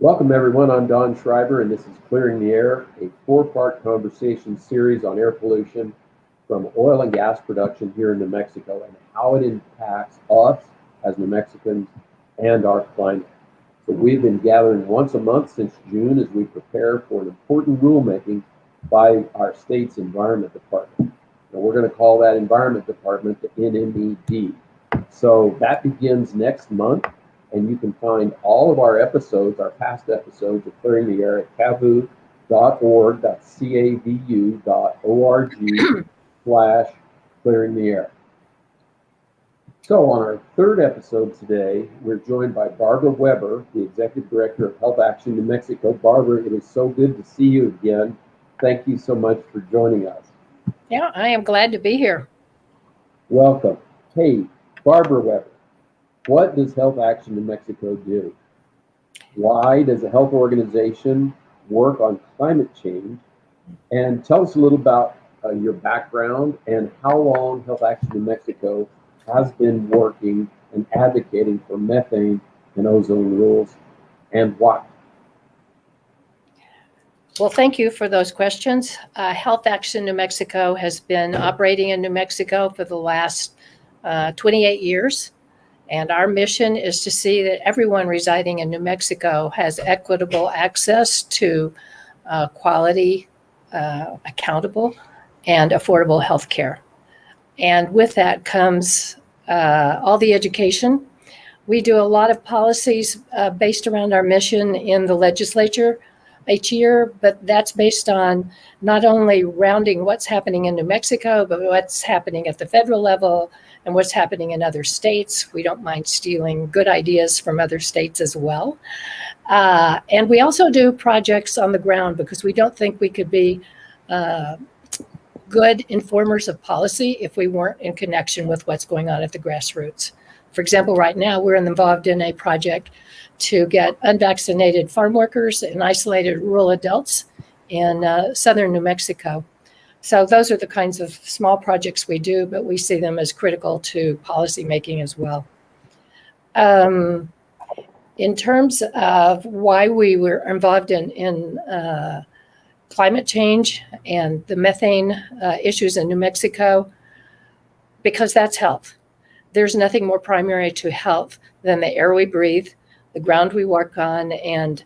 Welcome, everyone. I'm Don Schreiber, and this is Clearing the Air, a four-part conversation series on air pollution from oil and gas production here in New Mexico and how it impacts us as New Mexicans and our climate. So we've been gathering once a month since June as we prepare for an important rulemaking by our state's Environment Department. And we're going to call that Environment Department the NMED. So that begins next month. And you can find all of our episodes, our past episodes of Clearing the Air at cavu.org, that's cavu.org/clearing the air. So on our third episode today, we're joined by Barbara Weber, the Executive Director of Health Action New Mexico. Barbara, it is so good to see you again. Thank you so much for joining us. Yeah, I am glad to be here. Welcome. Hey, Barbara Weber. What does Health Action New Mexico do? Why does a health organization work on climate change? And tell us a little about your background and how long Health Action New Mexico has been working and advocating for methane and ozone rules, and why. Well, thank you for those questions. Health Action New Mexico has been operating in New Mexico for the last 28 years. And our mission is to see that everyone residing in New Mexico has equitable access to quality, accountable, and affordable health care. And with that comes all the education. We do a lot of policies based around our mission in the legislature each year, but that's based on not only rounding what's happening in New Mexico, but what's happening at the federal level and what's happening in other states. We don't mind stealing good ideas from other states as well. And we also do projects on the ground because we don't think we could be good informers of policy if we weren't in connection with what's going on at the grassroots. For example, right now we're involved in a project to get unvaccinated farm workers and isolated rural adults in southern New Mexico. So those are the kinds of small projects we do, but we see them as critical to policy making as well. In terms of why we were involved in climate change and the methane issues in New Mexico, because that's health. There's nothing more primary to health than the air we breathe, the ground we walk on, and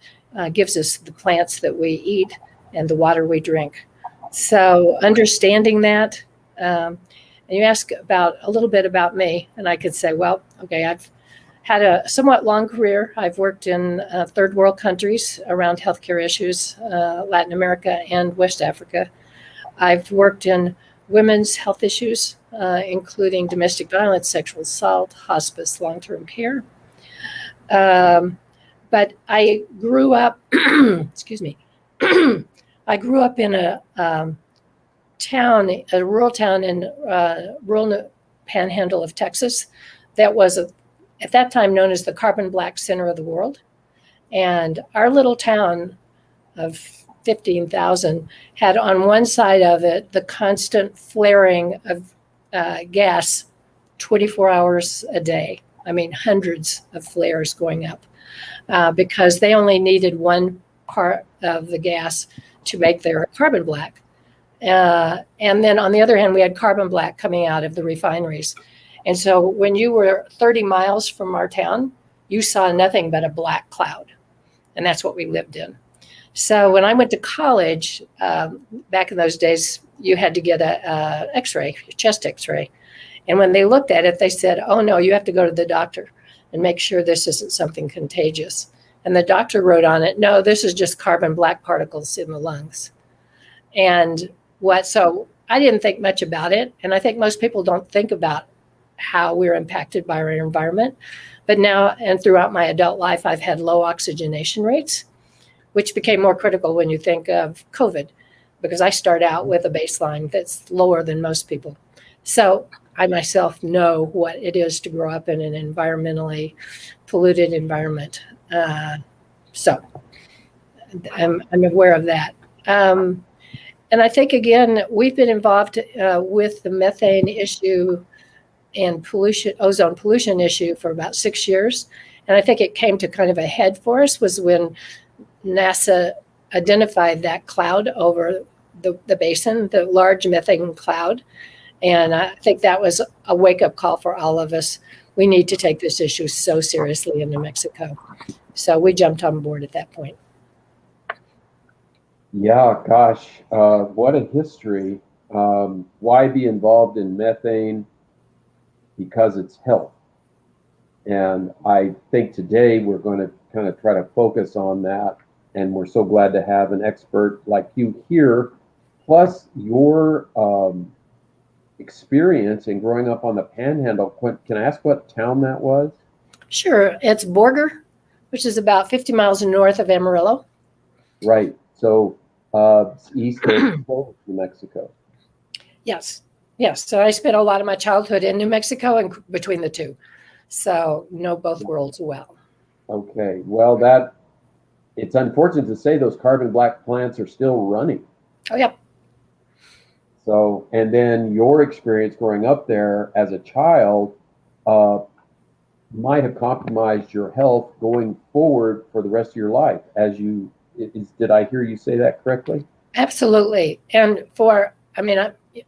gives us the plants that we eat and the water we drink. So understanding that, and you ask about a little bit about me, and I could say, well, okay, I've had a somewhat long career. I've worked in third world countries around healthcare issues, Latin America and West Africa. I've worked in women's health issues, including domestic violence, sexual assault, hospice, long-term care. But I grew up, excuse me, I grew up in a rural town in rural panhandle of Texas that was at that time known as the carbon black center of the world. And our little town of 15,000 had on one side of it the constant flaring of gas 24 hours a day. I mean, hundreds of flares going up because they only needed one part of the gas to make their carbon black. And then on the other hand, we had carbon black coming out of the refineries. And so when you were 30 miles from our town, you saw nothing but a black cloud. And that's what we lived in. So when I went to college, back in those days, you had to get a x-ray, a chest x-ray. And when they looked at it, they said, oh no, you have to go to the doctor and make sure this isn't something contagious. And the doctor wrote on it, no, this is just carbon black particles in the lungs. And so I didn't think much about it. And I think most people don't think about how we're impacted by our environment. But now and throughout my adult life, I've had low oxygenation rates, which became more critical when you think of COVID, because I start out with a baseline that's lower than most people. So I myself know what it is to grow up in an environmentally polluted environment. So I'm aware of that. And I think, again, we've been involved with the methane issue and pollution, ozone pollution issue for about 6 years. And I think it came to kind of a head for us was when NASA identified that cloud over the basin, the large methane cloud. And I think that was a wake-up call for all of us. We need to take this issue so seriously in New Mexico. So we jumped on board at that point. Yeah, gosh, what a history. Why be involved in methane? Because it's health. And I think today we're going to kind of try to focus on that. And we're so glad to have an expert like you here, plus your experience in growing up on the Panhandle. Can I ask what town that was? Sure. It's Borger, which is about 50 miles north of Amarillo. Right. So east of New Mexico. Yes. Yes. So I spent a lot of my childhood in New Mexico and between the two. So know both worlds well. Okay. Well, it's unfortunate to say those carbon black plants are still running. Oh, yeah. So, and then your experience growing up there as a child might have compromised your health going forward for the rest of your life. Did I hear you say that correctly? Absolutely. And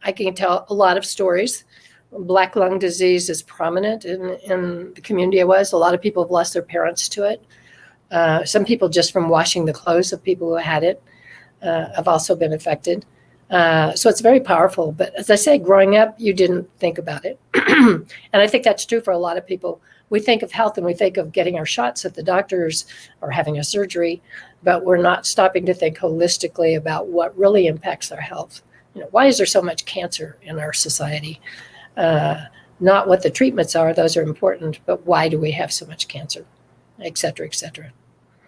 I can tell a lot of stories. Black lung disease is prominent in the community I was. A lot of people have lost their parents to it. Some people just from washing the clothes of people who had it have also been affected. So it's very powerful. But as I say, growing up, you didn't think about it. And I think that's true for a lot of people. We think of health and we think of getting our shots at the doctors or having a surgery, but we're not stopping to think holistically about what really impacts our health. Why is there so much cancer in our society? Not what the treatments are, those are important, but why do we have so much cancer, et cetera, et cetera.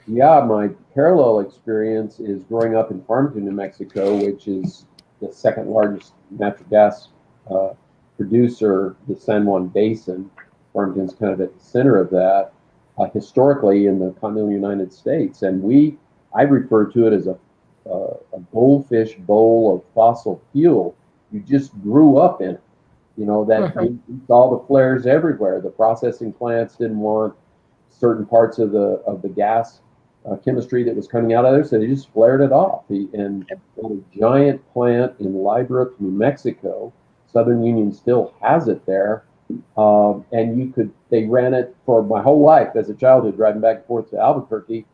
Yeah, my parallel experience is growing up in Farmington, New Mexico, which is the second largest natural gas producer, the San Juan Basin. Farmington's kind of at the center of that, historically in the continental United States. And I refer to it as a goldfish bowl of fossil fuel. You just grew up in it. You saw the flares everywhere. The processing plants didn't want certain parts of the gas chemistry that was coming out of there, so they just flared it off. And a giant plant in Librook, New Mexico, Southern Union still has it there. And they ran it for my whole life as a childhood, driving back and forth to Albuquerque.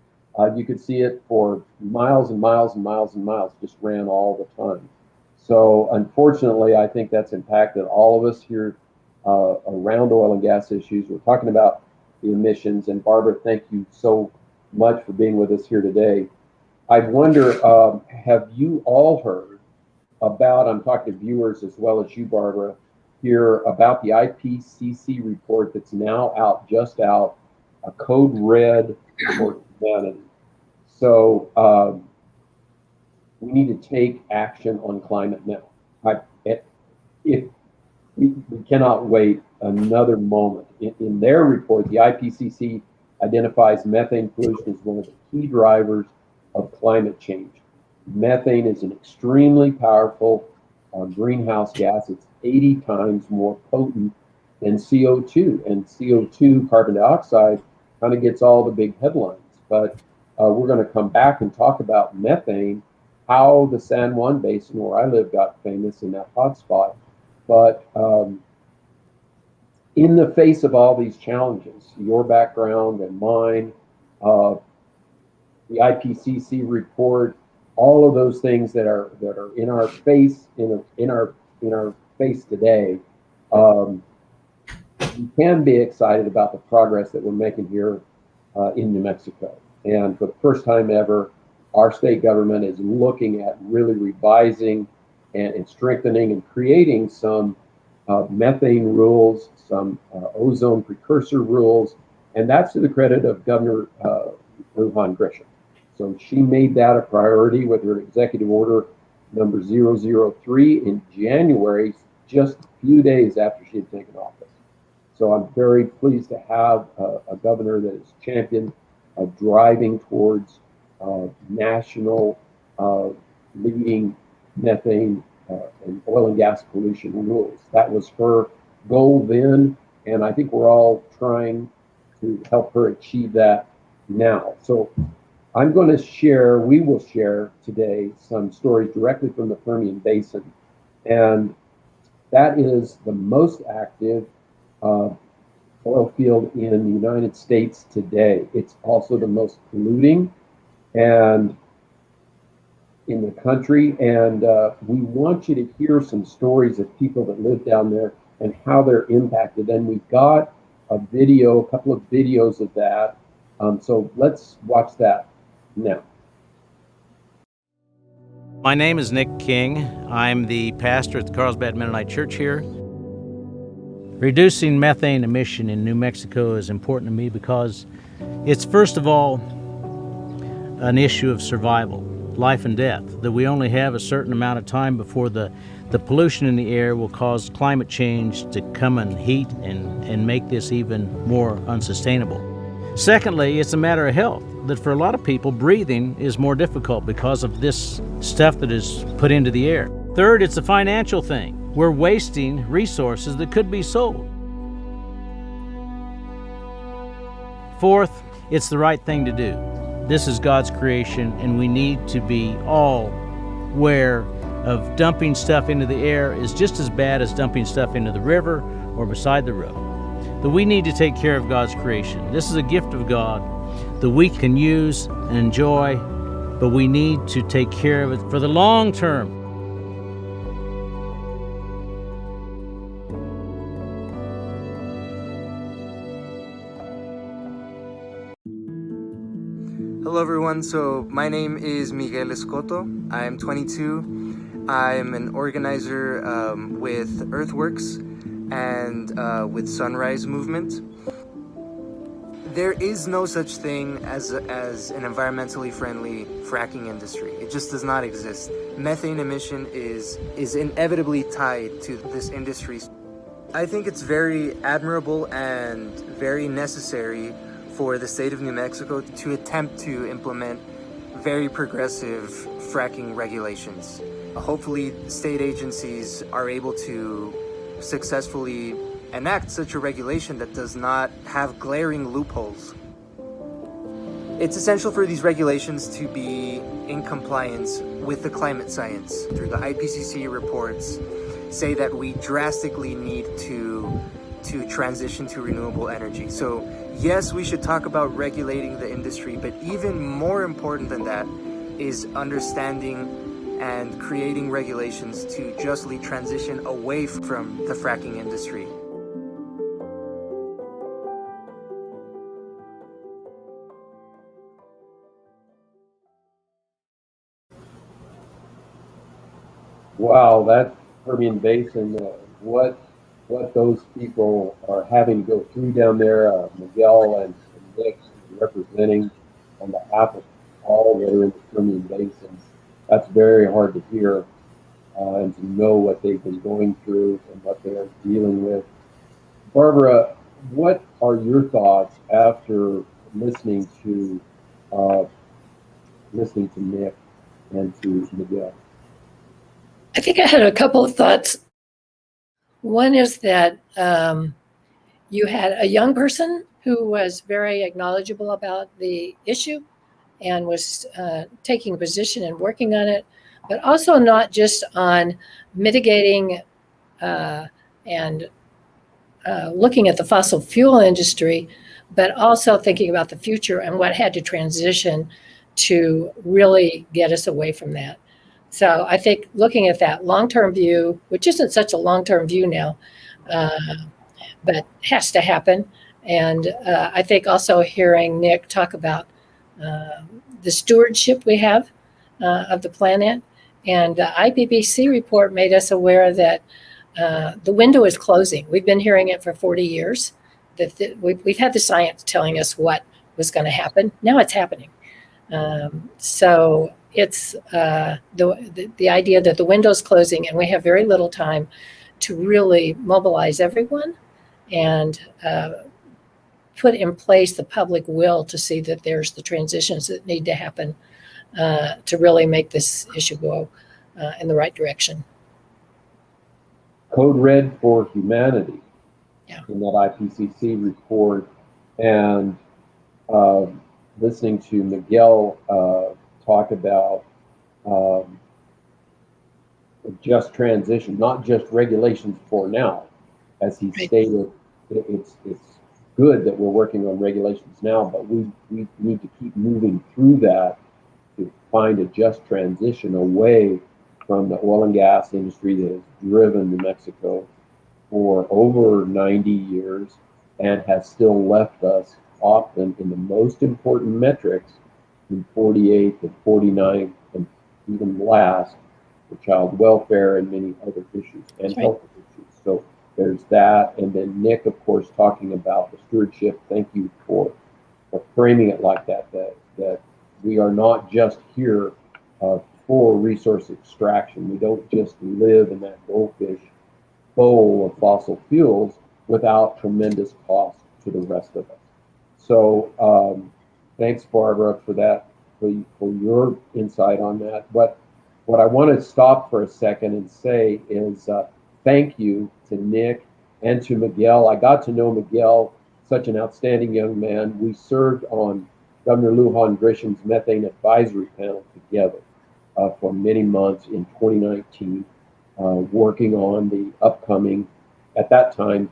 You could see it for miles and miles and miles and miles, just ran all the time. So unfortunately, I think that's impacted all of us here around oil and gas issues. We're talking about the emissions. And Barbara, thank you so much for being with us here today. I wonder, have you all heard about, I'm talking to viewers as well as you, Barbara, here about the IPCC report that's now just out, a code red for humanity. So we need to take action on climate now. We cannot wait another moment. In their report, the IPCC identifies methane pollution as one of the key drivers of climate change. Methane is an extremely powerful greenhouse gas. It's 80 times more potent than CO2. And CO2, carbon dioxide, kind of gets all the big headlines. But we're going to come back and talk about methane, how the San Juan Basin, where I live, got famous in that hotspot. But in the face of all these challenges, your background and mine, the IPCC report, all of those things that are in our face, in our face today, we can be excited about the progress that we're making here in New Mexico. And for the first time ever, our state government is looking at really revising and strengthening and creating some methane rules, some ozone precursor rules, and that's to the credit of Governor Lujan Grisham. So she made that a priority with her executive order number 003 in January, just a few days after she had taken office. So I'm very pleased to have a governor that is championed driving towards national leading methane and oil and gas pollution rules. That was her goal then, and I think we're all trying to help her achieve that now. So we will share today some stories directly from the Permian Basin. And that is the most active uh, oil field in the United States today. It's also the most polluting and in the country. And we want you to hear some stories of people that live down there and how they're impacted. And we've got a couple of videos of that. So let's watch that now. My name is Nick King. I'm the pastor at the Carlsbad Mennonite Church here. Reducing methane emission in New Mexico is important to me because it's, first of all, an issue of survival, life and death, that we only have a certain amount of time before the pollution in the air will cause climate change to come and heat and make this even more unsustainable. Secondly, it's a matter of health, that for a lot of people, breathing is more difficult because of this stuff that is put into the air. Third, it's a financial thing. We're wasting resources that could be sold. Fourth, it's the right thing to do. This is God's creation, and we need to be all aware of dumping stuff into the air is just as bad as dumping stuff into the river or beside the road. That we need to take care of God's creation. This is a gift of God that we can use and enjoy, but we need to take care of it for the long term. Hello everyone, so my name is Miguel Escoto. I'm 22. I'm an organizer with Earthworks and with Sunrise Movement. There is no such thing as an environmentally friendly fracking industry. It just does not exist. Methane emission is inevitably tied to this industry. I think it's very admirable and very necessary for the state of New Mexico to attempt to implement very progressive fracking regulations. Hopefully, state agencies are able to successfully enact such a regulation that does not have glaring loopholes. It's essential for these regulations to be in compliance with the climate science. Through the IPCC reports say that we drastically need to transition to renewable energy. So yes, we should talk about regulating the industry, but even more important than that is understanding and creating regulations to justly transition away from the fracking industry. Wow, that Permian Basin, what those people are having to go through down there, Miguel and Nick representing on behalf of all that are in the Permian Basin. That's very hard to hear and to know what they've been going through and what they're dealing with. Barbara, what are your thoughts after listening to Nick and to Miguel? I think I had a couple of thoughts. One is that you had a young person who was very knowledgeable about the issue and was taking a position and working on it, but also not just on mitigating and looking at the fossil fuel industry, but also thinking about the future and what had to transition to really get us away from that. So I think looking at that long-term view, which isn't such a long-term view now, but has to happen. And I think also hearing Nick talk about the stewardship we have of the planet. And the IPCC report made us aware that the window is closing. We've been hearing it for 40 years. We've had the science telling us what was going to happen. Now it's happening. So it's the idea that the window's closing and we have very little time to really mobilize everyone and put in place the public will to see that there's the transitions that need to happen to really make this issue go in the right direction. Code Red for Humanity, yeah, in that IPCC report, and listening to Miguel talk about um, just transition, not just regulations for now. As he Right. stated, it's good that we're working on regulations now, but we need to keep moving through that to find a just transition away from the oil and gas industry that has driven New Mexico for over 90 years and has still left us often in the most important metrics in 48 and 49 and even last for child welfare and many other issues and That's right. health issues. So there's that. And then Nick, of course, talking about the stewardship. Thank you for framing it like that, that we are not just here for resource extraction. We don't just live in that goldfish bowl of fossil fuels without tremendous cost to the rest of us. So thanks, Barbara, for that, for your insight on that. What I want to stop for a second and say is thank you to Nick and to Miguel. I got to know Miguel, such an outstanding young man. We served on Governor Lujan Grisham's methane advisory panel together for many months in 2019, working on the upcoming, at that time,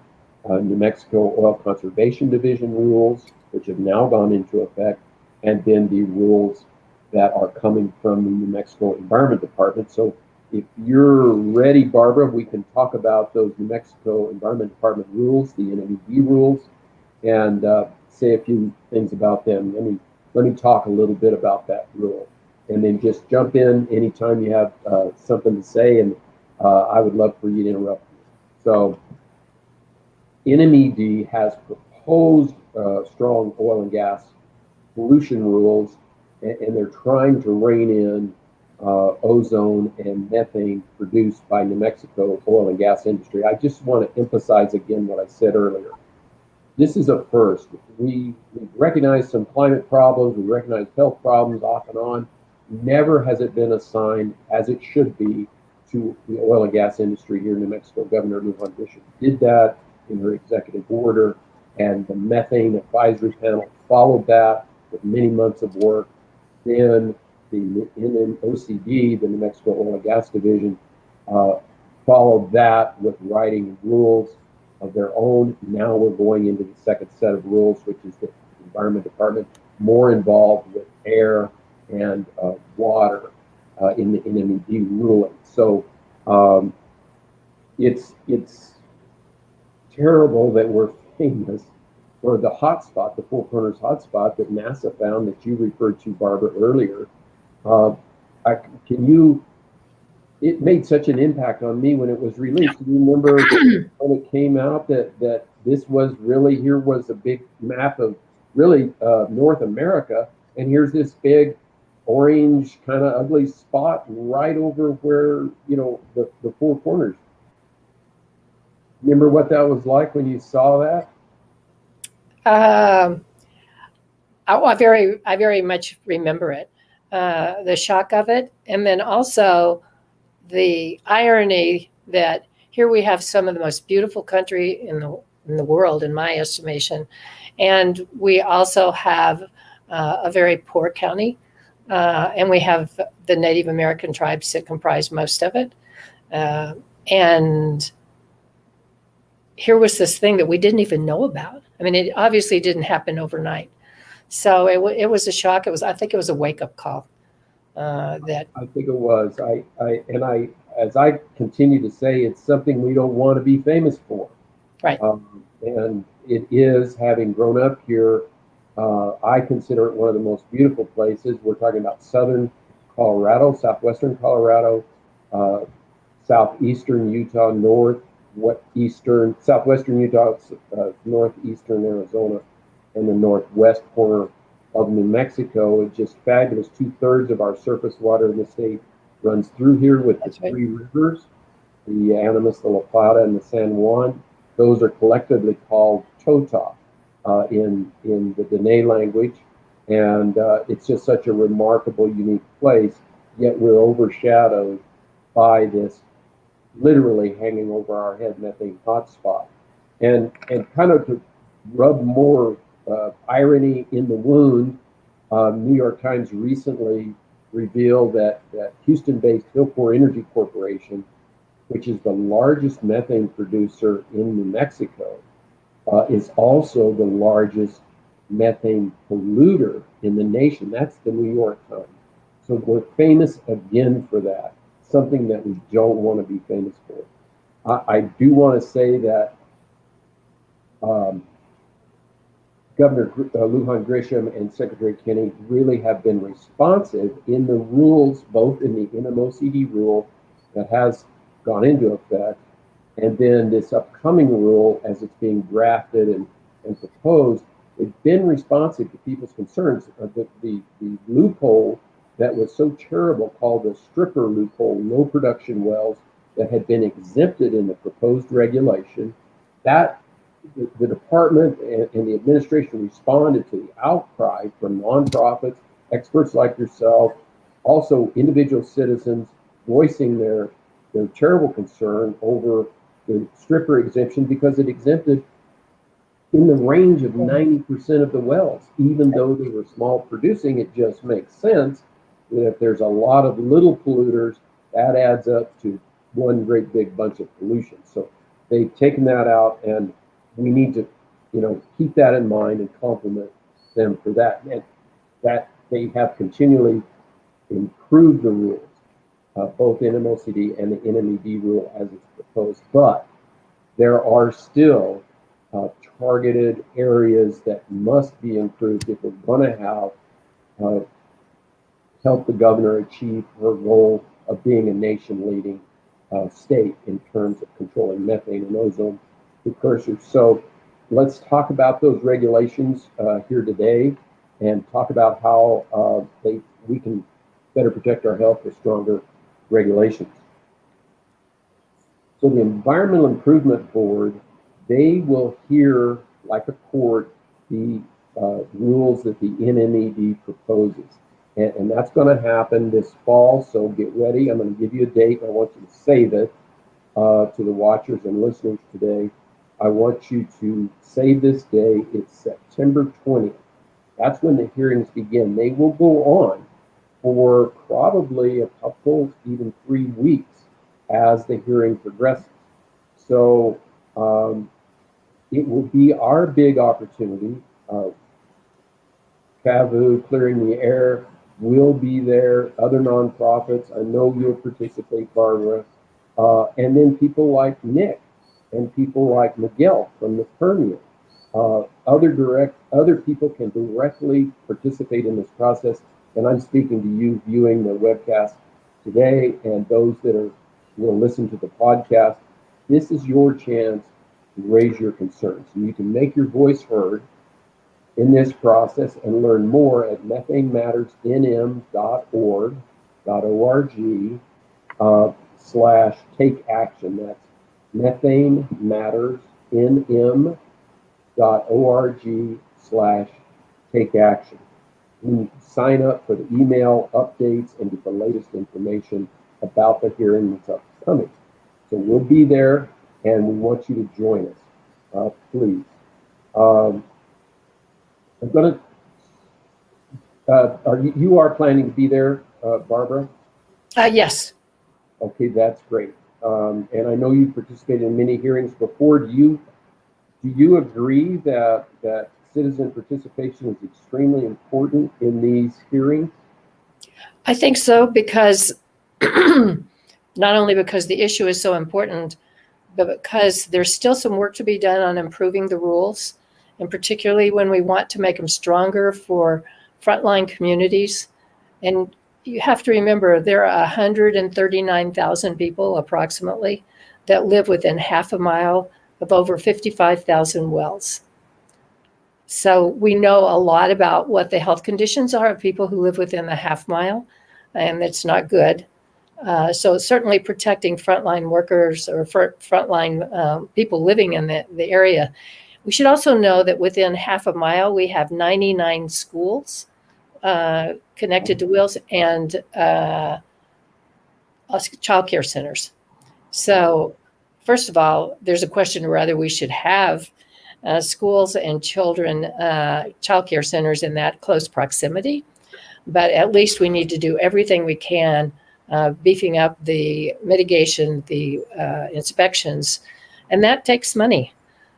New Mexico Oil Conservation Division rules, which have now gone into effect, and then the rules that are coming from the New Mexico Environment Department. So if you're ready, Barbara, we can talk about those New Mexico Environment Department rules, the NMED rules, and say a few things about them. Let me talk a little bit about that rule, and then just jump in anytime you have something to say, and I would love for you to interrupt me. So NMED has proposed strong oil and gas pollution rules, and they're trying to rein in ozone and methane produced by New Mexico oil and gas industry. I just want to emphasize again what I said earlier. This is a first. We recognize some climate problems, we recognize health problems off and on. Never has it been assigned, as it should be, to the oil and gas industry here in New Mexico. Governor Lujan Grisham did that in her executive order, and the methane advisory panel followed that with many months of work. Then the NMOCD, the New Mexico Oil and Gas Division, followed that with writing rules of their own. Now we're going into the second set of rules, which is the Environment Department, more involved with air and water in the NMED ruling. So it's terrible that we're famous for the hotspot, the Four Corners hotspot that NASA found that you referred to, Barbara, earlier. It made such an impact on me when it was released. Do you remember when it came out that this was really, here was a big map of really North America, and here's this big orange kind of ugly spot right over where, the Four Corners. Remember what that was like when you saw that? I very much remember it, the shock of it, and then also the irony that here we have some of the most beautiful country in the world, in my estimation, and we also have a very poor county, and we have the Native American tribes that comprise most of it, and here was this thing that we didn't even know about. I mean, it obviously didn't happen overnight. So it was a shock. I think it was a wake-up call. I think it was. As I continue to say, it's something we don't want to be famous for. Right. And it is, having grown up here, I consider it one of the most beautiful places. We're talking about southern Colorado, southwestern Colorado, southeastern Utah, southwestern Utah, northeastern Arizona, and the northwest corner of New Mexico. It's just fabulous. 2/3 of our surface water in the state runs through here with the three rivers, the Animas, the La Plata, and the San Juan. Those are collectively called Tota in the Dene language. And it's just such a remarkable, unique place, yet we're overshadowed by this literally hanging over our head methane hotspot. And kind of to rub more irony in the wound, New York Times recently revealed that Houston-based Hillcore Energy Corporation, which is the largest methane producer in New Mexico, is also the largest methane polluter in the nation. That's the New York Times. So we're famous again for that, something that we don't want to be famous for. I do want to say that Governor Lujan Grisham and Secretary Kenny really have been responsive in the rules, both in the NMOCD rule that has gone into effect, and then this upcoming rule as it's being drafted and proposed. They've been responsive to people's concerns. The loophole that was so terrible, called the stripper loophole, no production wells, that had been exempted in the proposed regulation, that the department and the administration responded to the outcry from nonprofits, experts like yourself, also individual citizens voicing their terrible concern over the stripper exemption, because it exempted in the range of 90% of the wells. Even though they were small producing, it just makes sense that if there's a lot of little polluters, that adds up to one great big bunch of pollution. So they've taken that out, and we need to, keep that in mind and compliment them for that. And that they have continually improved the rules, both NMOCD and the NMED rule as it's proposed. But there are still targeted areas that must be improved if we're going to have help the governor achieve her goal of being a nation-leading state in terms of controlling methane and ozone precursors. So let's talk about those regulations here today, and talk about how we can better protect our health with stronger regulations. So the Environmental Improvement Board, they will hear, like a court, the rules that the NMED proposes. And that's going to happen this fall, so get ready. I'm going to give you a date. I want you to save it to the watchers and listeners today. I want you to save this day. It's September 20th. That's when the hearings begin. They will go on for probably a couple, even 3 weeks as the hearing progresses. So it will be our big opportunity. CAVU, Clearing the Air, will be there. Other nonprofits, I know you'll participate, Barbara. And then people like Nick and people like Miguel from the Permian. Other people can directly participate in this process. And I'm speaking to you viewing the webcast today, and those that will listen to the podcast. This is your chance to raise your concerns. And you can make your voice heard in this process and learn more at methanemattersnm.org /take action. That's methanemattersnm.org/take action. You can sign up for the email updates and get the latest information about the hearing that's upcoming. So we'll be there, and we want you to join us, please. I'm going to, you are planning to be there, Barbara? Yes. Okay, that's great. And I know you participated in many hearings before. Do you agree that citizen participation is extremely important in these hearings? I think so, because not only because the issue is so important, but because there's still some work to be done on improving the rules, and particularly when we want to make them stronger for frontline communities. And you have to remember, there are 139,000 people approximately that live within half a mile of over 55,000 wells. So we know a lot about what the health conditions are of people who live within the half mile, and it's not good. So certainly protecting frontline workers or frontline people living in the area. We should also know that within half a mile, we have 99 schools connected to Wills and child care centers. So first of all, there's a question of whether we should have schools and child care centers in that close proximity. But at least we need to do everything we can, beefing up the mitigation, the inspections, and that takes money.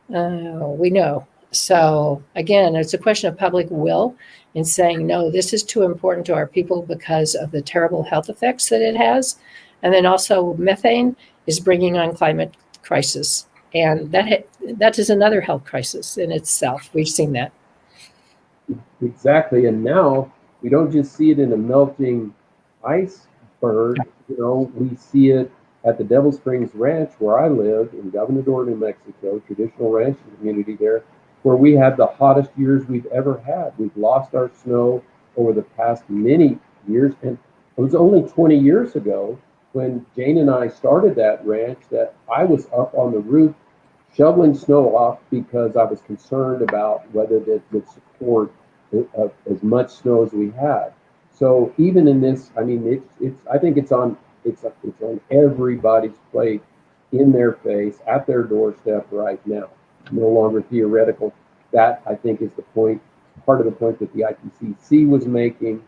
We know. So again, it's a question of public will in saying, no, this is too important to our people because of the terrible health effects that it has. And then also methane is bringing on climate crisis. And that is another health crisis in itself. We've seen that. Exactly. And now we don't just see it in a melting iceberg. We see it at the Devil Springs Ranch where I live in Governador, New Mexico, traditional ranching community there, where we had the hottest years we've ever had. We've lost our snow over the past many years. And it was only 20 years ago when Jane and I started that ranch that I was up on the roof shoveling snow off because I was concerned about whether that would support as much snow as we had. So even in this, I mean, I think it's on everybody's plate, in their face, at their doorstep right now. No longer theoretical. That, I think, is part of the point that the IPCC was making.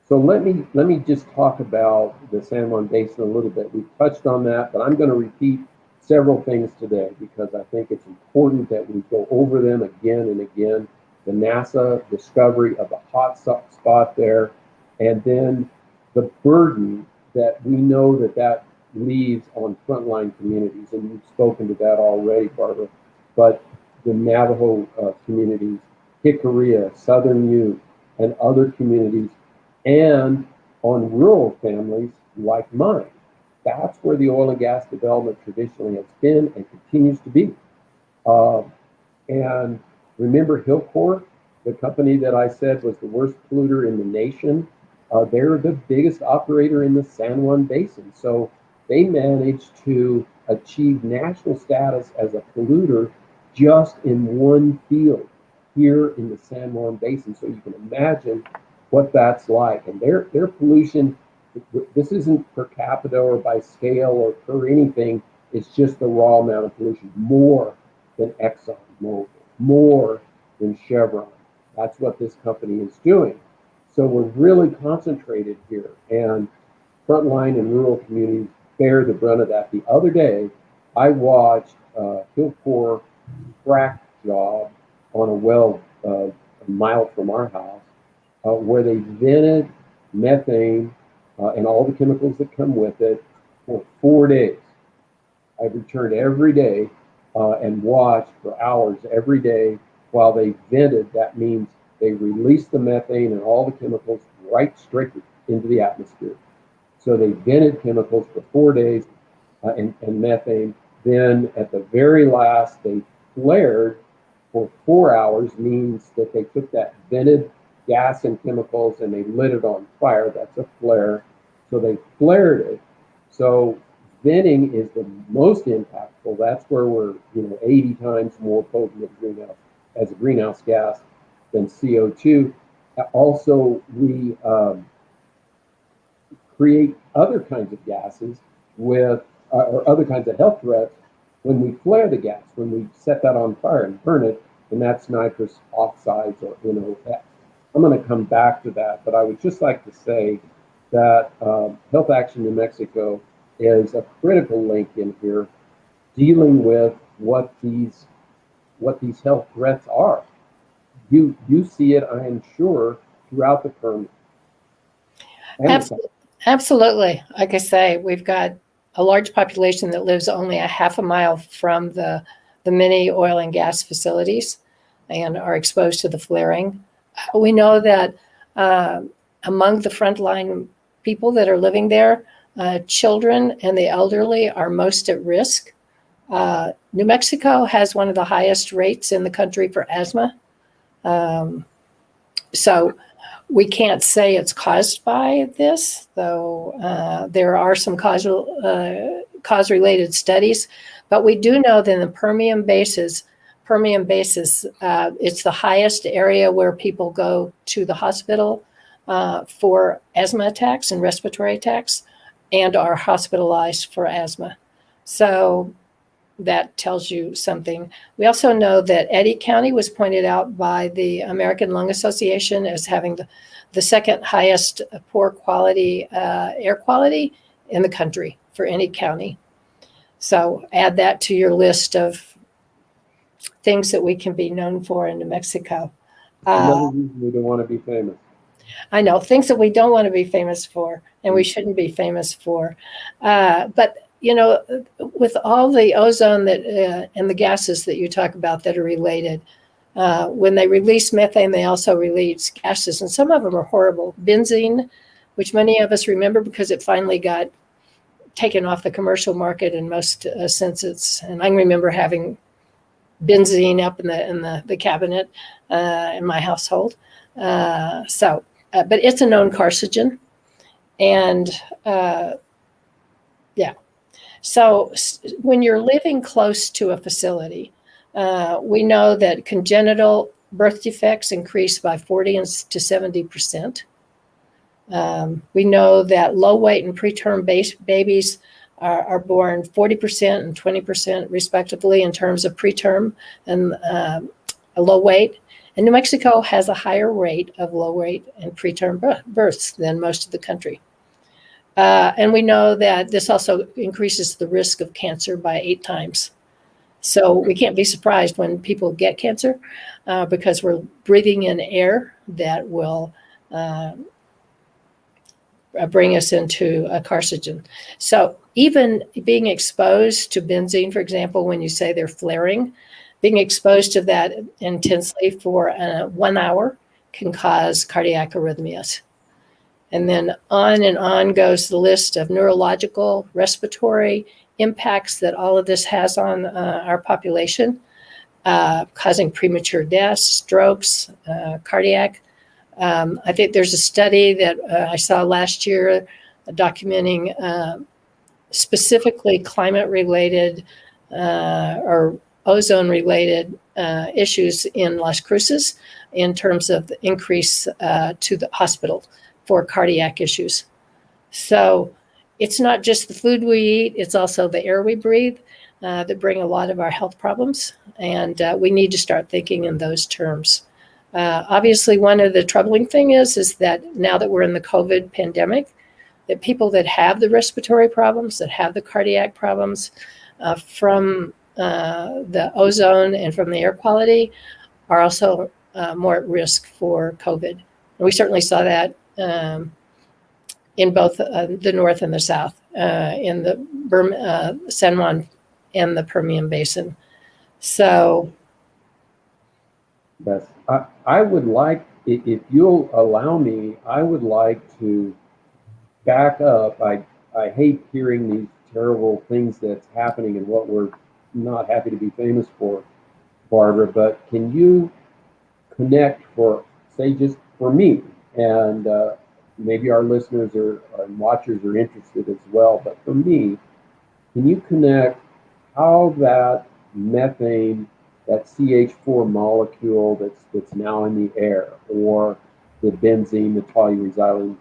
So let me just talk about the San Juan Basin a little bit. We've touched on that, but I'm going to repeat several things today because I think it's important that we go over them again and again. The NASA discovery of the hot spot there, and then the burden that we know that leaves on frontline communities. And you've spoken to that already, Barbara, but the Navajo communities, Jicarilla, Southern Ute, and other communities, and on rural families like mine. That's where the oil and gas development traditionally has been and continues to be. And remember Hilcorp, the company that I said was the worst polluter in the nation? They're the biggest operator in the San Juan Basin. So they managed to achieve national status as a polluter just in one field here in the San Juan Basin. So you can imagine what that's like. And their pollution, this isn't per capita or by scale or per anything, it's just the raw amount of pollution, more than ExxonMobil, more than Chevron. That's what this company is doing. So we're really concentrated here, and frontline and rural communities bear the brunt of that. The other day, I watched Hilcorp frack job on a well a mile from our house, where they vented methane and all the chemicals that come with it for 4 days. I've returned every day and watched for hours every day while they vented. That means they released the methane and all the chemicals right straight into the atmosphere. So they vented chemicals for 4 days and methane. Then at the very last, they flared for 4 hours, means that they took that vented gas and chemicals and they lit it on fire. That's a flare. So they flared it. So venting is the most impactful. That's where we're 80 times more potent as a greenhouse gas than CO2. Also, we create other kinds of gases or other kinds of health threats when we flare the gas, when we set that on fire and burn it, and that's nitrous oxides or NOx. I'm going to come back to that, but I would just like to say that Health Action New Mexico is a critical link in here, dealing with what these health threats are. You see it, I am sure, throughout the Permian. Absolutely. Like I say, we've got a large population that lives only a half a mile from the many oil and gas facilities and are exposed to the flaring. We know that among the frontline people that are living there, children and the elderly are most at risk. New Mexico has one of the highest rates in the country for asthma. So we can't say it's caused by this, though there are some cause-related studies. But we do know that in the Permian Basin, it's the highest area where people go to the hospital for asthma attacks and respiratory attacks and are hospitalized for asthma. So that tells you something. We also know that Eddy County was pointed out by the American Lung Association as having the second highest poor quality air quality in the country for any county. So add that to your list of things that we can be known for in New Mexico. Another reason we don't want to be famous. I know things that we don't want to be famous for, and we shouldn't be famous for. But you know, with all the ozone that and the gases that you talk about that are related, when they release methane, they also release gases, and some of them are horrible. Benzene, which many of us remember because it finally got taken off the commercial market in most senses. And I remember having benzene up in the cabinet in my household. But it's a known carcinogen, and yeah. So when you're living close to a facility, we know that congenital birth defects increase by 40 to 70%. We know that low weight and preterm babies are born 40% and 20% respectively in terms of preterm and a low weight. And New Mexico has a higher rate of low weight and preterm births than most of the country. And we know that this also increases the risk of cancer by 8 times. So we can't be surprised when people get cancer because we're breathing in air that will bring us into a carcinogen. So even being exposed to benzene, for example, when you say they're flaring, being exposed to that intensely for 1 hour can cause cardiac arrhythmias. And then on goes the list of neurological, respiratory impacts that all of this has on our population, causing premature deaths, strokes, cardiac. I think there's a study that I saw last year documenting specifically climate-related or ozone-related issues in Las Cruces in terms of the increase to the hospital for cardiac issues. So it's not just the food we eat, it's also the air we breathe that bring a lot of our health problems. And we need to start thinking in those terms. Obviously, one of the troubling things is that now that we're in the COVID pandemic, that people that have the respiratory problems, that have the cardiac problems from the ozone and from the air quality are also more at risk for COVID. And we certainly saw that in both the North and the South, in the San Juan and the Permian Basin. So. Yes, I would like, if you'll allow me, I would like to back up. I hate hearing these terrible things that's happening and what we're not happy to be famous for, Barbara, but can you connect for, say, just for me, and maybe our listeners and watchers are interested as well, but for me, can you connect how that methane, that CH4 molecule that's now in the air, or the benzene, the toluene,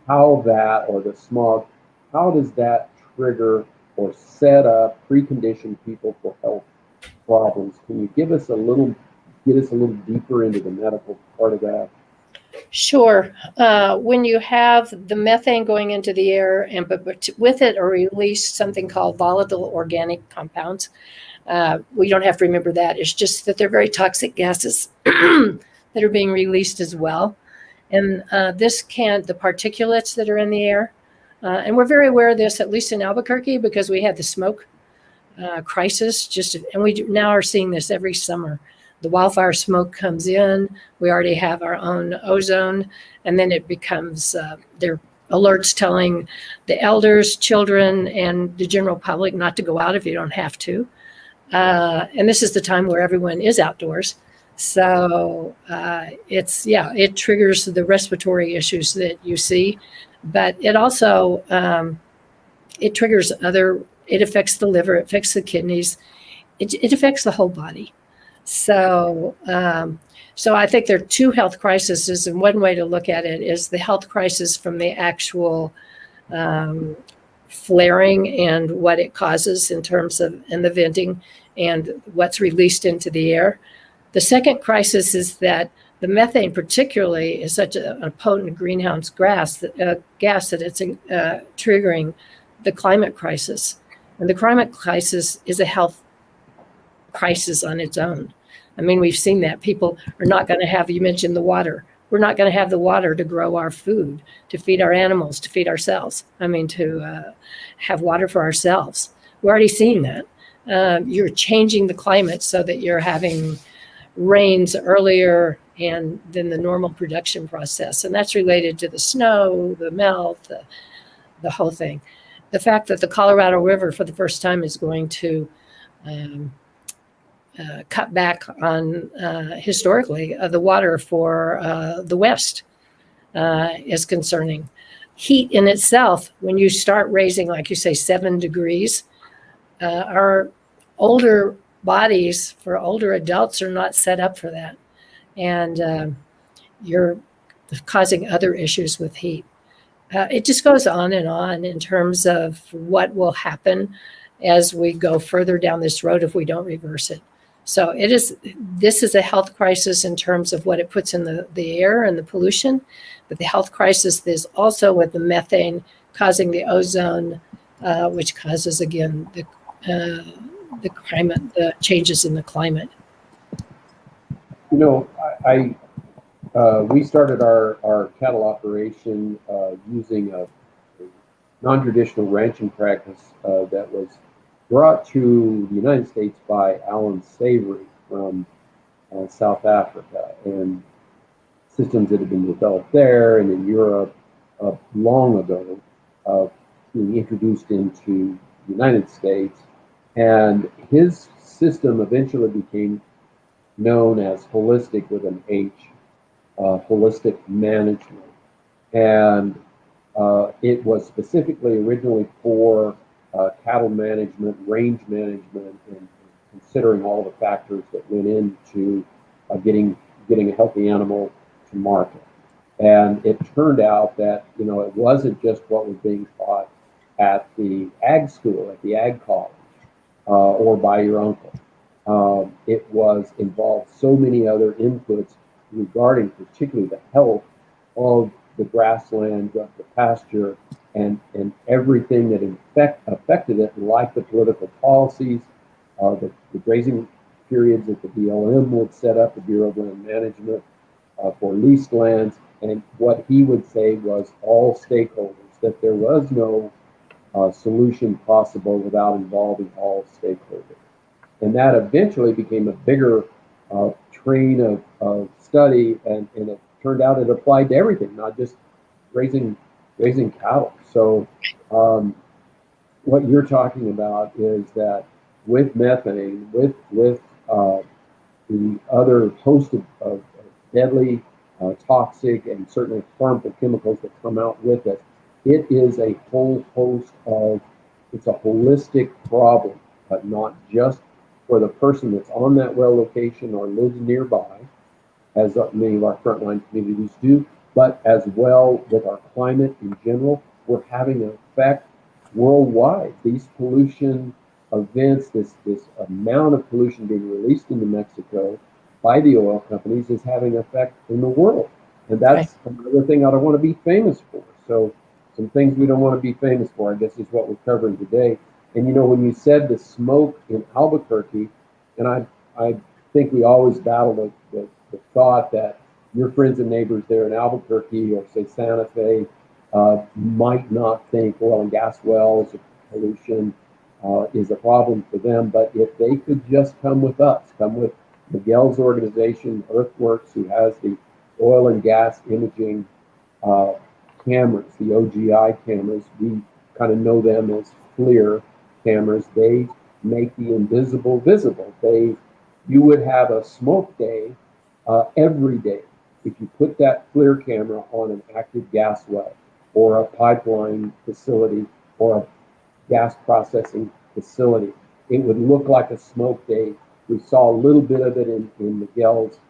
how that, or the smog, how does that trigger or set up, precondition people for health problems? Can you get us a little deeper into the medical part of that? Sure. When you have the methane going into the air, and but with it are released something called volatile organic compounds. We don't have to remember that. It's just that they're very toxic gases that are being released as well. And the particulates that are in the air, and we're very aware of this, at least in Albuquerque, because we had the smoke crisis, and we now are seeing this every summer. The wildfire smoke comes in, we already have our own ozone, and then it becomes, there are alerts telling the elders, children, and the general public not to go out if you don't have to. And this is the time where everyone is outdoors. So it triggers the respiratory issues that you see, but it also, it triggers it affects the liver, it affects the kidneys, it affects the whole body. So I think there are two health crises, and one way to look at it is the health crisis from the actual flaring and what it causes in terms of, and the venting and what's released into the air. The second crisis is that the methane particularly is such a potent greenhouse gas that it's triggering the climate crisis. And the climate crisis is a health crisis on its own. I mean, we've seen that people are not going to have, you mentioned the water. We're not going to have the water to grow our food, to feed our animals, to feed ourselves. I mean, to have water for ourselves. We're already seeing that. You're changing the climate so that you're having rains earlier and then the normal production process. And that's related to the snow, the melt, the whole thing. The fact that the Colorado River for the first time is going to cut back on historically the water for the West is concerning. Heat in itself, when you start raising, like you say, 7 degrees, our older bodies for older adults are not set up for that. And you're causing other issues with heat. It just goes on in terms of what will happen as we go further down this road if we don't reverse it. So this is a health crisis in terms of what it puts in the air and the pollution, but the health crisis is also with the methane causing the ozone, which causes, again, the climate, the changes in the climate. You know, we started our cattle operation using a non-traditional ranching practice that was brought to the United States by Alan Savory from South Africa, and systems that had been developed there and in Europe long ago being introduced into the United States. And his system eventually became known as holistic with an H, holistic management. And it was specifically originally for cattle management, range management, and considering all the factors that went into getting a healthy animal to market. And it turned out that, you know, it wasn't just what was being taught at the ag school, at the ag college, or by your uncle. It involved so many other inputs regarding particularly the health of the grassland, the pasture, and everything that affected it, like the political policies, the grazing periods that the BLM would set up, the Bureau of Land Management, for leased lands, and what he would say was all stakeholders, that there was no solution possible without involving all stakeholders. And that eventually became a bigger train of study, and it turned out it applied to everything, not just raising cattle. So what you're talking about is that with methane, with the other host of deadly, toxic, and certainly harmful chemicals that come out with it, it is a whole host it's a holistic problem, but not just for the person that's on that well location or lives nearby, as many of our frontline communities do, but as well with our climate in general. We're having an effect worldwide. These pollution events, this amount of pollution being released into Mexico by the oil companies is having an effect in the world. And that's another thing I don't want to be famous for. So some things we don't want to be famous for, I guess, is what we're covering today. And you know, when you said the smoke in Albuquerque, and I think we always battle the thought that your friends and neighbors there in Albuquerque or say Santa Fe might not think oil and gas wells or pollution is a problem for them. But if they could just come with us, come with Miguel's organization, Earthworks, who has the oil and gas imaging cameras, the OGI cameras, we kind of know them as FLIR cameras. They make the invisible visible. You would have a smoke day every day if you put that FLIR camera on an active gas well or a pipeline facility or a gas processing facility. It would look like a smoke day. We saw a little bit of it in Miguel's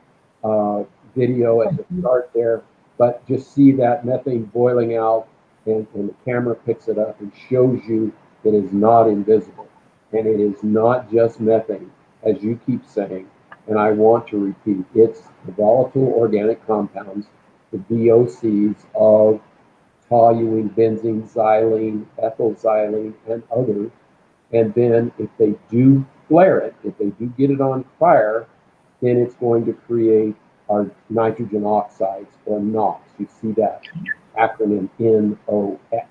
video at the start there, but just see that methane boiling out and the camera picks it up and shows you it is not invisible. And it is not just methane, as you keep saying. And I want to repeat, it's the volatile organic compounds, the VOCs of toluene, benzene, xylene, ethyl xylene, and others. And then if they do flare it, if they do get it on fire, then it's going to create our nitrogen oxides, or NOx. You see that acronym NOx.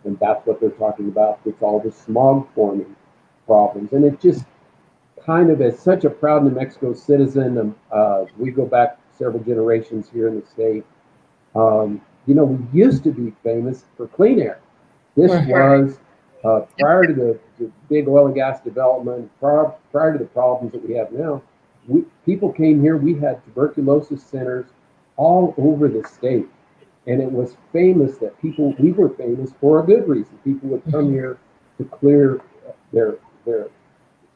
And that's what they're talking about. It's all the smog forming problems. And it just kind of, as such a proud New Mexico citizen, we go back several generations here in the state. We used to be famous for clean air. This was prior to the big oil and gas development, prior to the problems that we have now. People came here. We had tuberculosis centers all over the state, and it was famous that we were famous for a good reason. People would come here to clear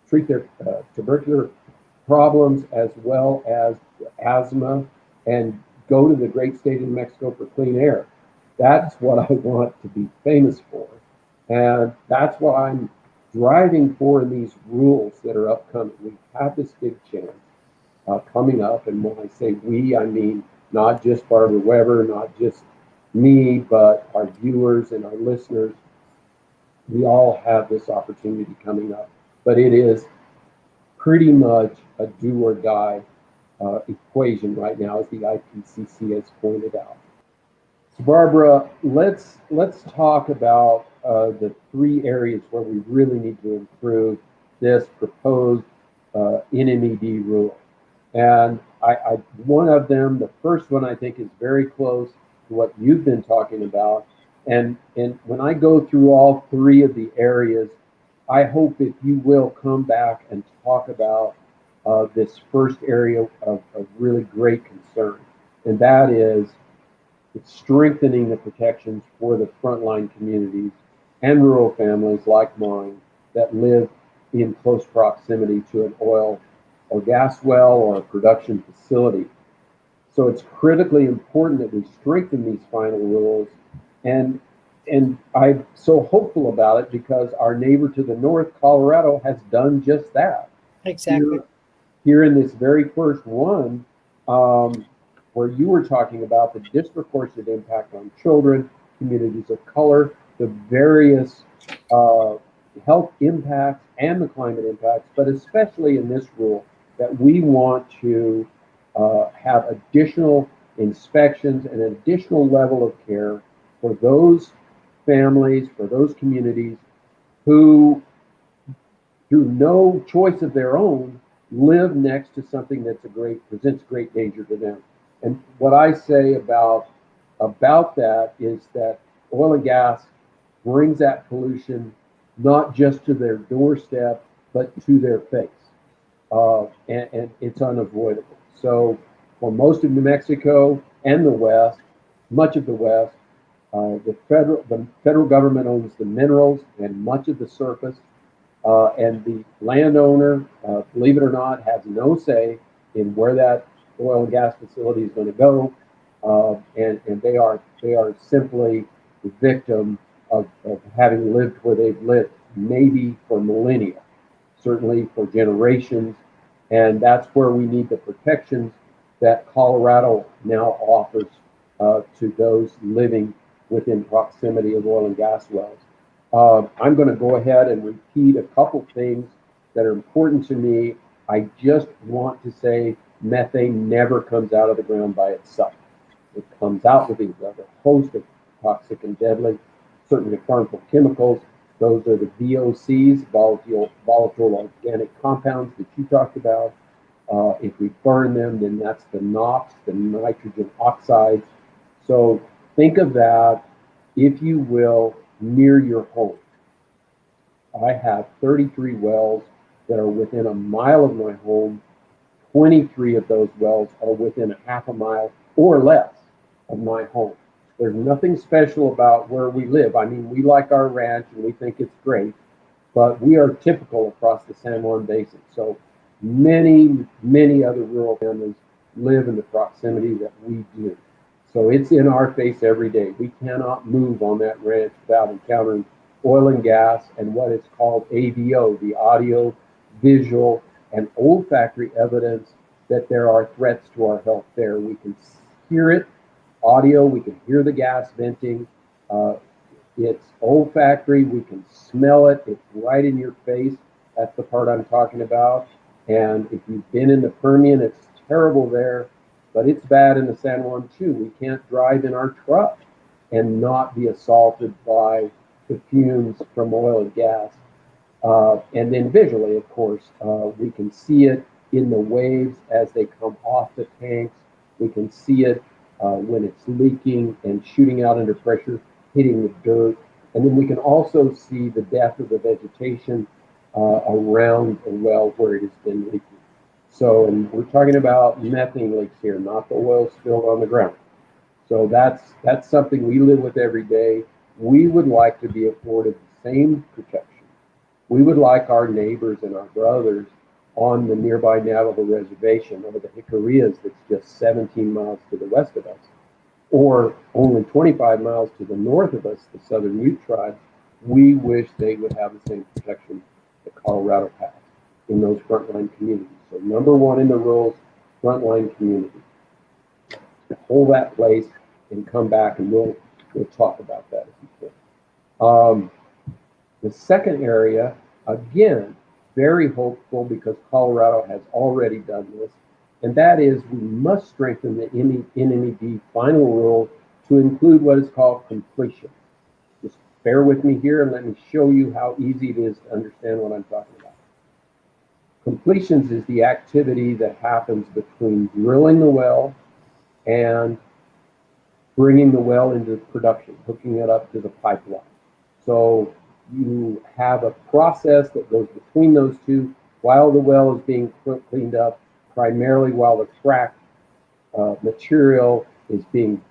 treat their tubercular problems as well as asthma, and go to the great state of New Mexico for clean air. That's what I want to be famous for. And that's what I'm driving for in these rules that are upcoming. We have this big chance coming up. And when I say we, I mean not just Barbara Weber, not just me, but our viewers and our listeners. We all have this opportunity coming up. But it is pretty much a do or die equation right now, as the IPCC has pointed out. So Barbara, let's talk about the three areas where we really need to improve this proposed NMED rule. And one of them, the first one, I think is very close to what you've been talking about. And when I go through all three of the areas, I hope if you will come back and talk about this first area of really great concern, and that is strengthening the protections for the frontline communities and rural families like mine that live in close proximity to an oil or gas well or a production facility. So it's critically important that we strengthen these final rules, and I'm so hopeful about it because our neighbor to the north, Colorado, has done just that. Exactly. Here in this very first one, where you were talking about the disproportionate impact on children, communities of color, the various health impacts and the climate impacts, but especially in this rule that we want to have additional inspections and an additional level of care for those families, for those communities who, through no choice of their own, live next to something presents great danger to them. And what I say about that is that oil and gas brings that pollution not just to their doorstep, but to their face. And it's unavoidable. So for most of New Mexico and the West, much of the West, the federal government owns the minerals and much of the surface, and the landowner, believe it or not, has no say in where that oil and gas facility is going to go, and they are simply the victim of having lived where they've lived, maybe for millennia, certainly for generations, and that's where we need the protections that Colorado now offers to those living within proximity of oil and gas wells. I'm going to go ahead and repeat a couple things that are important to me. I just want to say methane never comes out of the ground by itself. It comes out with a host of toxic and deadly, certainly harmful chemicals. Those are the VOCs, volatile organic compounds that you talked about. If we burn them, then that's the NOx, the nitrogen oxides. So think of that, if you will, near your home. I have 33 wells that are within a mile of my home. 23 of those wells are within a half a mile or less of my home. There's nothing special about where we live. I mean, we like our ranch and we think it's great, but we are typical across the San Juan Basin. So many, many other rural families live in the proximity that we do. So it's in our face every day. We cannot move on that ranch without encountering oil and gas and what is called AVO, the audio, visual, and olfactory evidence that there are threats to our health there. We can hear it, audio, we can hear the gas venting. It's olfactory, we can smell it, it's right in your face. That's the part I'm talking about. And if you've been in the Permian, it's terrible there, but it's bad in the San Juan too. We can't drive in our truck and not be assaulted by the fumes from oil and gas. And then visually, of course, we can see it in the waves as they come off the tanks. We can see it when it's leaking and shooting out under pressure, hitting the dirt. And then we can also see the death of the vegetation around the well where it has been leaking. So, and we're talking about methane leaks here, not the oil spilled on the ground. So that's something we live with every day. We would like to be afforded the same protection. We would like our neighbors and our brothers on the nearby Navajo reservation or the Jicarillas that's just 17 miles to the west of us, or only 25 miles to the north of us, the Southern Ute tribe. We wish they would have the same protection that Colorado has in those frontline communities. So number one in the rules, frontline community. Hold that place and come back and we'll talk about that if you can. The second area, again, very hopeful because Colorado has already done this, and that is we must strengthen the NNED final rule to include what is called completion. Just bear with me here and let me show you how easy it is to understand what I'm talking about. Completions is the activity that happens between drilling the well and bringing the well into production, hooking it up to the pipeline. So you have a process that goes between those two while the well is being cleaned up, primarily while the frac material is being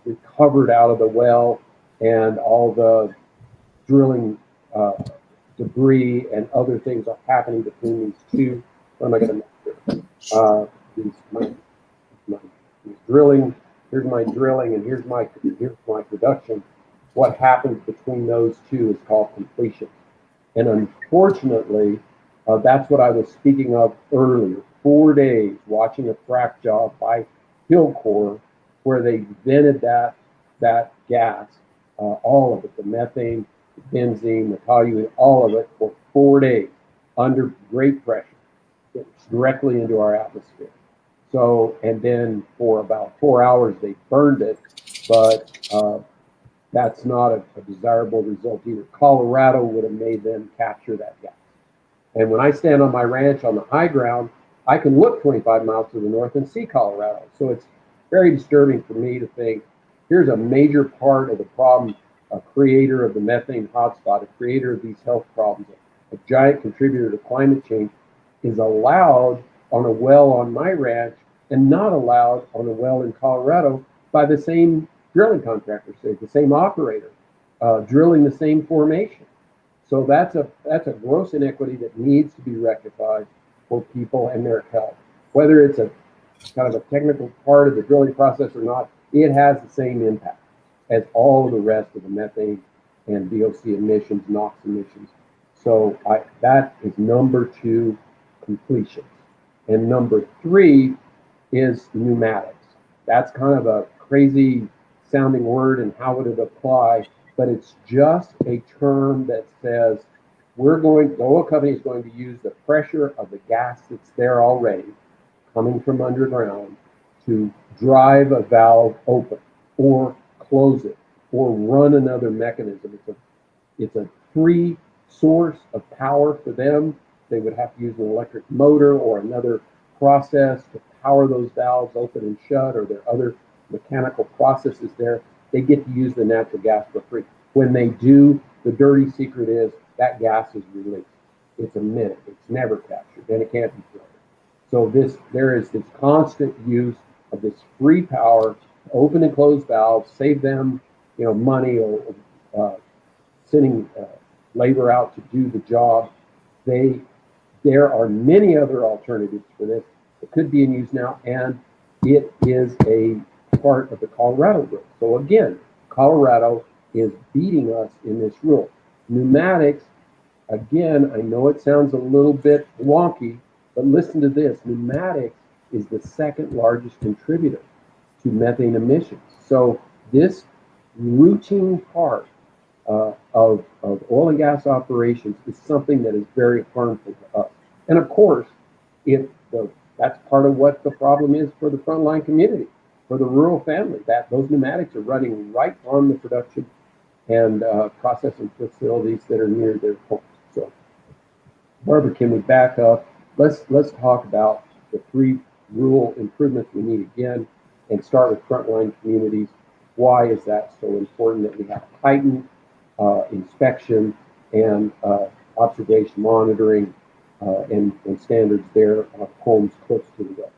recovered out of the well and all the drilling debris and other things are happening between these two. What am I going to make here? Drilling. Here's my drilling, and here's my production. What happens between those two is called completion. And unfortunately, that's what I was speaking of earlier. 4 days watching a frac job by Hillcore, where they vented that gas, all of it, the methane, the benzene, the toluene, all of it for 4 days under great pressure. It's directly into our atmosphere. So, and then for about 4 hours they burned it, but that's not a desirable result either. Colorado would have made them capture that gas. And when I stand on my ranch on the high ground, I can look 25 miles to the north and see Colorado. So it's very disturbing for me to think here's a major part of the problem, a creator of the methane hotspot, a creator of these health problems, a giant contributor to climate change, is allowed on a well on my ranch and not allowed on a well in Colorado by the same drilling contractor, say the same operator, drilling the same formation. So that's a gross inequity that needs to be rectified for people and their health. Whether it's a kind of a technical part of the drilling process or not, it has the same impact as all of the rest of the methane and VOC emissions, NOx emissions. So that is number two, completions. And number three is pneumatics. That's kind of a crazy sounding word, and how would it apply? But it's just a term that says the oil company is going to use the pressure of the gas that's there already, coming from underground, to drive a valve open or close it or run another mechanism. It's a free source of power for them. They would have to use an electric motor or another process to power those valves open and shut, or there are other mechanical processes there. They get to use the natural gas for free. When they do, the dirty secret is that gas is released. It's emitted. It's never captured, and it can't be filtered. So there is this constant use of this free power to open and close valves, save them, money or sending labor out to do the job. There are many other alternatives for this. It could be in use now, and it is a part of the Colorado rule. So again, Colorado is beating us in this rule. Pneumatics, again, I know it sounds a little bit wonky, but listen to this. Pneumatics is the second largest contributor to methane emissions. So this routine part of oil and gas operations is something that is very harmful to us. And of course, that's part of what the problem is for the frontline community, for the rural family, that those pneumatics are running right on the production and processing facilities that are near their homes. So, Barbara, can we back up? Let's talk about the 3 rural improvements we need again, and start with frontline communities. Why is that so important that we have heightened inspection and observation monitoring and standards there of homes close to the well?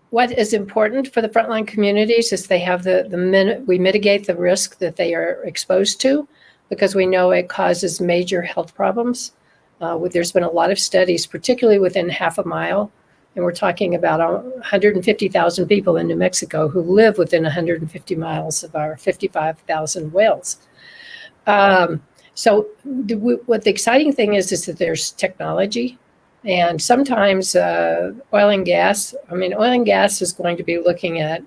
What is important for the frontline communities is they have we mitigate the risk that they are exposed to, because we know it causes major health problems. There's been a lot of studies, particularly within half a mile, and we're talking about 150,000 people in New Mexico who live within 150 miles of our 55,000 wells. So what the exciting thing is that there's technology, and sometimes oil and gas is going to be looking at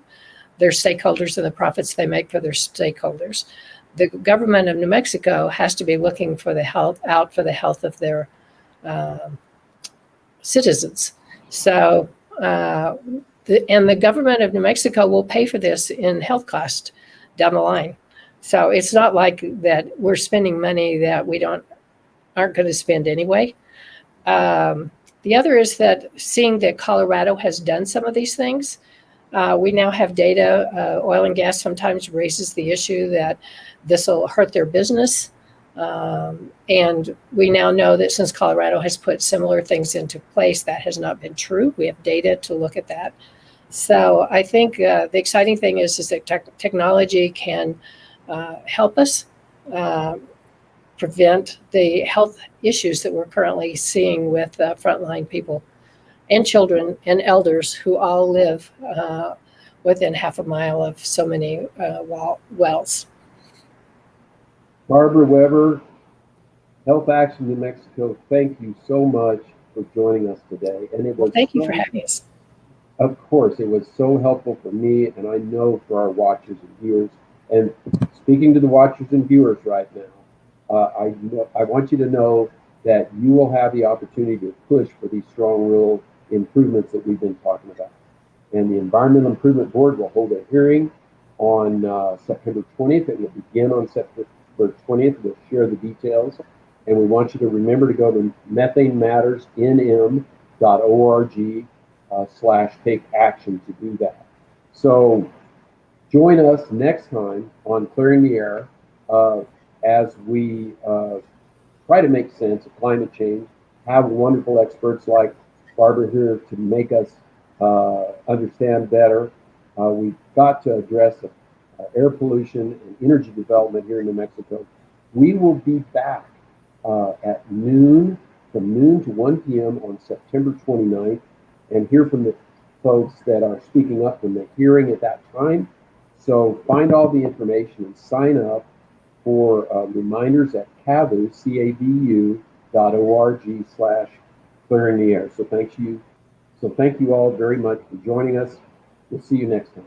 their stakeholders and the profits they make for their stakeholders. The government of New Mexico has to be looking for the health of their citizens. So, the government of New Mexico will pay for this in health cost down the line. So it's not like that we're spending money that we aren't going to spend anyway. The other is that seeing that Colorado has done some of these things, we now have data. Oil and gas sometimes raises the issue that this will hurt their business. And we now know that since Colorado has put similar things into place, that has not been true. We have data to look at that. So I think the exciting thing is that technology can help us prevent the health issues that we're currently seeing with frontline people and children and elders who all live within half a mile of so many wells. Barbara Weber, Health Action New Mexico, thank you so much for joining us today. And it was thank you for having us. Of course, it was so helpful for me, and I know for our watchers and viewers. And speaking to the watchers and viewers right now, I want you to know that you will have the opportunity to push for these strong rural improvements that we've been talking about. And the Environmental Improvement Board will hold a hearing on September 20th. It will begin on September 20th. We'll share the details. And we want you to remember to go to methanemattersnm.org/take action to do that. So join us next time on Clearing the Air as we try to make sense of climate change, have wonderful experts like Barbara here to make us understand better. We've got to address air pollution and energy development here in New Mexico. We will be back at noon, from noon to 1 p.m. on September 29th, and hear from the folks that are speaking up from the hearing at that time. So find all the information and sign up for reminders at cavu.org/clearing the air. So thank you all very much for joining us. We'll see you next time.